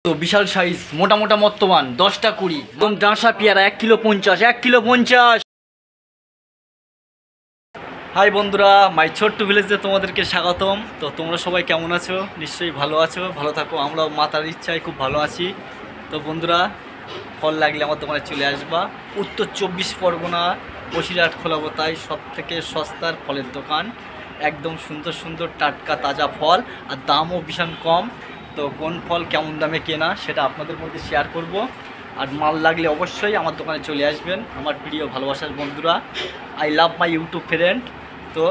তো বিশাল সাইজ মোটা মোটা মর্তমান 10টা 20 একদম ডাঁসা পেয়ারা 1 কিলো 50 1 কিলো 50। হাই বন্ধুরা, মাই ছোট্ট ভিলেজে তোমাদেরকে স্বাগতম। তো তোমরা সবাই কেমন আছো? নিশ্চয়ই ভালো আছো, ভালো থাকো। আমরা মাতার ইচ্ছায় খুব ভালো আছি। তো বন্ধুরা, ফল লাগলে আমার দোকানে চলে আসবা। উত্তর 24 পরগনা বসিরহাট খোলাবতায় সব থেকে সস্তার ফলের দোকান। একদম সুন্দর সুন্দর টাটকা তাজা ফল, আর দামও ভীষণ কম। তো কোন ফল কেমন দামে কেনা সেটা আপনাদের মধ্যে শেয়ার করব। আর মাল লাগলে অবশ্যই আমার দোকানে চলে আসবেন আমার প্রিয় ভালোবাসার বন্ধুরা। I love my YouTube friend. তো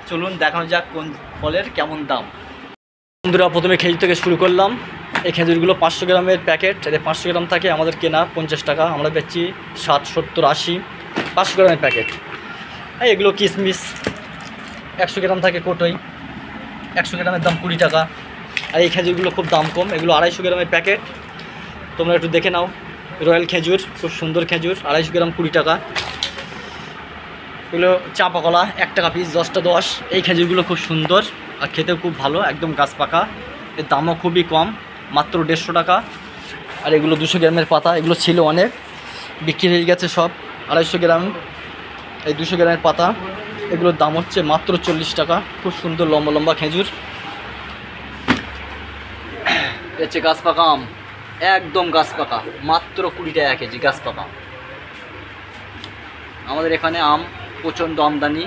চলুন দেখানো যাক কোন ফলের কেমন দাম। বন্ধুরা, প্রথমে খেজুর থেকে শুরু করলাম। এই খেজুরগুলো 500 গ্রামের প্যাকেট। এতে 500 গ্রাম থাকে, আমাদের কেনা 50 টাকা, আমরা বেচছি 60, 70, 80। 500 গ্রামের প্যাকেট। এগুলো কিশমিশ 100 গ্রাম থাকে কোটোই, 100 গ্রামের দাম 20 টাকা। আর এই খেজুরগুলো খুব দাম কম, এগুলো 250 গ্রামের প্যাকেট। তোমরা একটু দেখে নাও। রয়্যাল খেজুর, খুব সুন্দর খেজুর, 250 গ্রাম 20 টাকা। এগুলো চাপা কলা 1 টাকা পিস, 10টা 10। এই খেজুরগুলো খুব সুন্দর আর খেতেও খুব ভালো, একদম গাছ পাকা। এর দামও খুবই কম, মাত্র 150 টাকা। আর এগুলো 200 গ্রামের পাতা, এগুলো ছিল অনেক, বিক্রি হয়ে গেছে সব। 250 গ্রাম এই 200 গ্রামের পাতা, এগুলোর দাম হচ্ছে মাত্র 40 টাকা। খুব সুন্দর লম্বা লম্বা খেজুর। হচ্ছে গাছ পাকা আম, একদম গাছ পাকা, মাত্র 20 টাকা কেজি গাছ পাকা। আমাদের এখানে আম প্রচণ্ড আমদানি,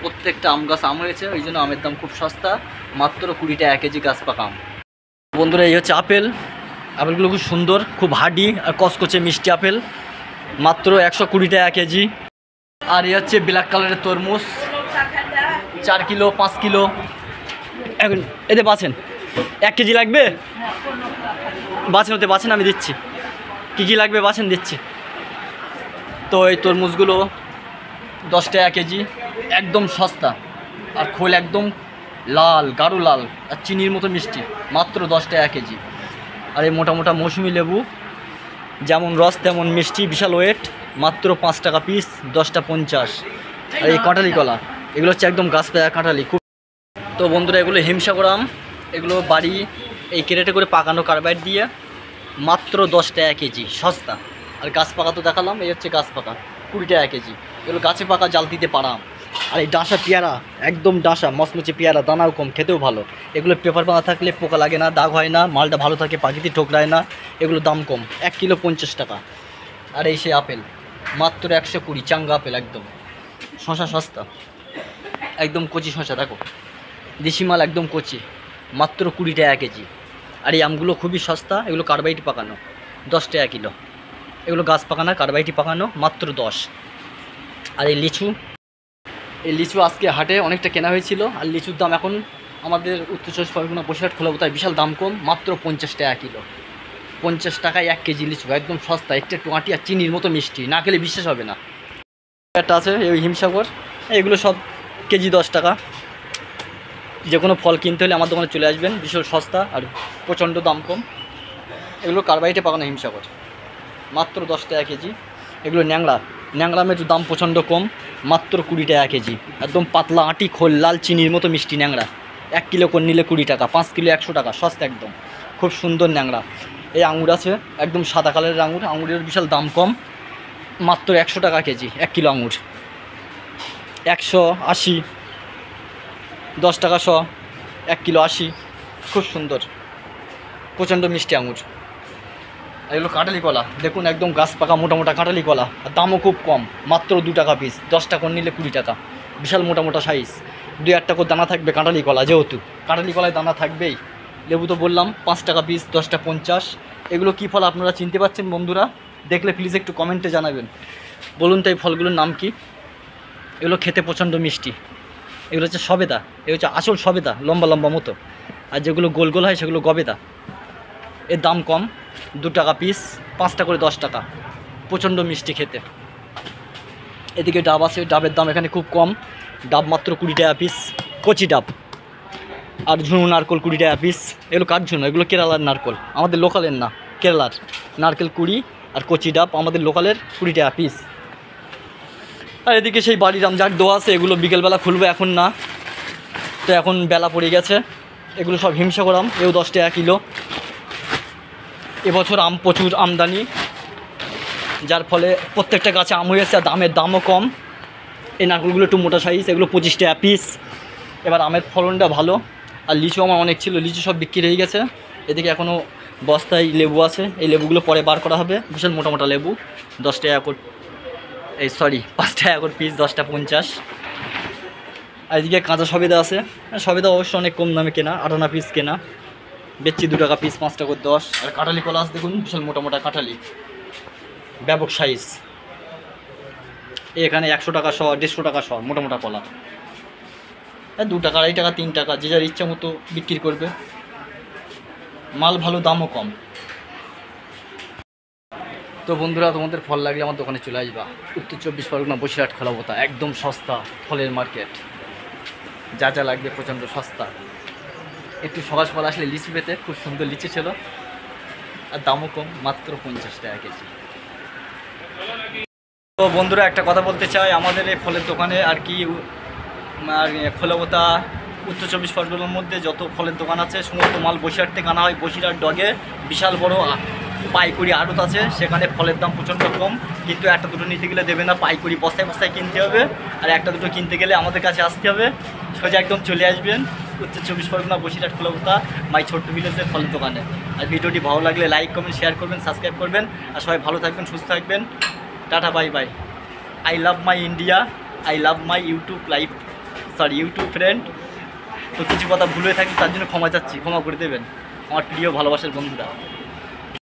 প্রত্যেকটা আম গাছ আম হয়েছে, ওই জন্য আমের দাম খুব সস্তা, মাত্র 20 টাকা কেজি গাছ পাকা আম। বন্ধুরা, এই হচ্ছে আপেল। আপেলগুলো খুব সুন্দর, খুব হার্ডি আর কচকচে মিষ্টি আপেল, মাত্র 120 টাকা কেজি। আর এই হচ্ছে ব্ল্যাক কালারের তরমুজ, 4 কিলো 5 কিলো। এখন এতে বাছেন 1 কেজি লাগবে, বাছেন ওতে বাছেন, আমি দিচ্ছি। কী লাগবে বাছেন, দিচ্ছি। তো এই তরমুজগুলো 10 টাকা কেজি, একদম সস্তা। আর খোল একদম লাল, গাঢ় লাল, আর চিনির মতো মিষ্টি, মাত্র 10 টাকা কেজি। আর এই মোটা মোটা মৌসুমি লেবু, যেমন রস তেমন মিষ্টি, বিশাল ওয়েট, মাত্র 5 টাকা পিস, 10টা 50। আর এই কাঁঠালি কলা, এগুলো হচ্ছে একদম গাছ পাকা কাঁঠালি খুব। তো বন্ধুরা, এগুলো হিমসাগর আম, এগুলো বাড়ি এই ক্যারেটে করে পাকানো কার্বাইড দিয়ে, মাত্র 10 টাকা কেজি, সস্তা। আর গাছ পাকা তো দেখালাম, এই হচ্ছে গাছ পাকা 20 টাকা কেজি। এগুলো গাছে পাকা, জাল দিতে পারা। আর এই ডাঁসা পেয়ারা, একদম ডাঁসা মচমচে পেয়ারা, দানাও কম, খেতেও ভালো। এগুলো পেপার পাতা থাকলে পোকা লাগে না, দাগ হয় না, মালটা ভালো থাকে, পাখিতে ঠোকরায় না। এগুলো দাম কম, 1 কিলো 50 টাকা। আর এই সেই আপেল, মাত্র 120, চাঙ্গা আপেল একদম। শশা সস্তা, একদম কচি শশা, দেখো দেশি মাল, একদম কচি, মাত্র 20 টাকা কেজি। আর এই আমগুলো খুবই সস্তা, এগুলো কার্বাইটি পাকানো, 10 টাকা কিলো। এগুলো গাছ পাকানো, কার্বাইটি পাকানো, মাত্র 10। আর এই লিচু, এই লিচু আজকে হাটে অনেকটা কেনা হয়েছিল। আর লিচুর দাম এখন আমাদের উত্তর 24 পরগনা বসিরহাট খোলাবতায় বিশাল দাম কম, মাত্র 50 টাকা কিলো। 50 টাকায় 1 কেজি লিচু, একদম সস্তা, একটু আঁটি আর চিনির মতো মিষ্টি, না খেলে বিশ্বাস হবে না। একটা আছে এই হিমসাগর, এগুলো সব কেজি 10 টাকা। যে কোনো ফল কিনতে হলে আমার দোকানে চলে আসবেন, বিশাল সস্তা আর প্রচণ্ড দাম কম। এগুলো কার্বাইটে পাকানো হিমসাগর, মাত্র 10 টাকা কেজি। এগুলো ন্যাংরা, ন্যাংরা আমের দাম প্রচণ্ড কম, মাত্র 20 টাকা কেজি। একদম পাতলা আঁটি খোল, লাল চিনির মতো মিষ্টি ন্যাংরা। 1 কিলো করে নিলে 20 টাকা, 5 কিলো 100 টাকা, সস্তা একদম, খুব সুন্দর ন্যাংরা। এই আঙুর আছে, একদম সাদা কালারের আঙুর, আঙুরের বিশাল দাম কম, মাত্র 100 টাকা কেজি। 1 কিলো আঙুর 180, 10 টাকা শ, 1 কিলো 80, খুব সুন্দর, প্রচণ্ড মিষ্টি আঙুর। এগুলো কাঁঠালি কলা, দেখুন একদম গাছ পাকা মোটা মোটা কাঁঠালি কলা, আর দামও খুব কম, মাত্র 2 টাকা পিস, 10 টাকা নিলে 20 টাকা। বিশাল মোটা মোটা সাইজ, 2-1 করে দানা থাকবে কাঁঠালি কলা, যেহেতু কাঁঠালি কলায় দানা থাকবেই। লেবু তো বললাম 5 টাকা পিস, 10টা 50। এগুলো কী ফল আপনারা চিনতে পারছেন বন্ধুরা? দেখলে প্লিজ একটু কমেন্টে জানাবেন, বলুন তো এই ফলগুলোর নাম কি? এগুলো খেতে প্রচণ্ড মিষ্টি। এগুলো হচ্ছে সবেদা, এগুলো হচ্ছে আসল সবেদা, লম্বা লম্বা মতো। আর যেগুলো গোল গোল হয় সেগুলো গবেদা। এর দাম কম, 2 টাকা পিস, 5টা করে 10 টাকা, প্রচণ্ড মিষ্টি খেতে। এদিকে ডাব আছে, ডাবের দাম এখানে খুব কম, ডাব মাত্র 20 টাকা পিস, কচি ডাব। আর ঝুনু নারকল 20 টাকা পিস। এগুলো কাঠ ঝুনু, এগুলো কেরালার নারকল, আমাদের লোকালের না, কেরালার। নারকেল 20, আর কচি ডাব আমাদের লোকালের 20 টাকা পিস। আর এদিকে সেই বাড়ির আম যাক দোয়া আছে, এগুলো বিকেলবেলা খুলবে, এখন না, তো এখন বেলা পড়ে গেছে। এগুলো সব হিমসাগর আম, এও 10 টাকা কিলো। এবছর আম প্রচুর আমদানি, যার ফলে প্রত্যেকটা গাছে আম হয়েছে আর দামও কম। এই নারকেলগুলো একটু মোটা সাইজ, এগুলো 25 টাকা পিস। এবার আমের ফলনটা ভালো। আর লিচু আমার অনেক ছিল, লিচু সব বিক্রি হয়ে গেছে। এদিকে এখনও বস্তায় লেবু আছে, এই লেবুগুলো পরে বার করা হবে। বিশাল মোটা মোটা লেবু, 10 টাকা করে, 5 টাকা করে পিস, 10টা 50। আর এদিকে কাঁচা সবেদা আছে, সবেদা অবশ্য অনেক কম দামে কেনা, 8 আনা পিস কেনা, বেচছি 2 টাকা পিস, 5 টাকা করে 10। আর কাঁঠালি কলা আছে দেখুন, বিশাল মোটা মোটা কাঁঠালি, ব্যাপক সাইজ। এখানে 100 টাকা শ, 150 টাকা শ মোটা মোটা কলা। 2 টাকা, 2.5 টাকা, 3 টাকা, যে যার ইচ্ছা মতো বিক্রি করবে। মাল ভালো, দামও কম। তো বন্ধুরা, তোমাদের ফল লাগলে আমার দোকানে চলে আসবা। উত্তর 24 পরগনা, বসিরহাট, খোলাপোতা, একদম সস্তা ফলের মার্কেট। যা যা লাগবে প্রচণ্ড সস্তা। একটু সকাল সকাল আসলে লিচু পেতে, খুব সুন্দর লিচু ছিল, আর দামও কম, মাত্র 50 টাকা কেজি। তো বন্ধুরা, একটা কথা বলতে চাই, আমাদের এই ফলের দোকানে আর কি খোলাপোতা, উত্তর 24 পরগনার মধ্যে যত ফলের দোকান আছে সমস্ত মাল বসিরহাট থেকে আনা হয়। বসিরহাট ডগে বিশাল বড় পাইকারি আড়ত আছে, সেখানে ফলের দাম প্রচণ্ড কম, কিন্তু একটা দুটো নিতে গেলে দেবে না, পাইকারি বস্তায় বস্তায় কিনতে হবে। আর একটা দুটো কিনতে গেলে আমাদের কাছে আসতে হবে। সোজা একদম চলে আসবেন উত্তর 24 পরগনা, বসিরহাট, খোলাপোতা, মাই ছোট্ট ভিলেজের ফলের দোকানে। আর ভিডিওটি ভালো লাগলে লাইক কমেন্ট শেয়ার করবেন, সাবস্ক্রাইব করবেন। আর সবাই ভালো থাকবেন, সুস্থ থাকবেন। Tata, bye bye. I love my India, I love my YouTube friend. তো কিছু কথা ভুলে থাকি, তার জন্য ক্ষমা চাচ্ছি, ক্ষমা করে দেবেন আমার প্রিয় ভালোবাসার বন্ধুরা।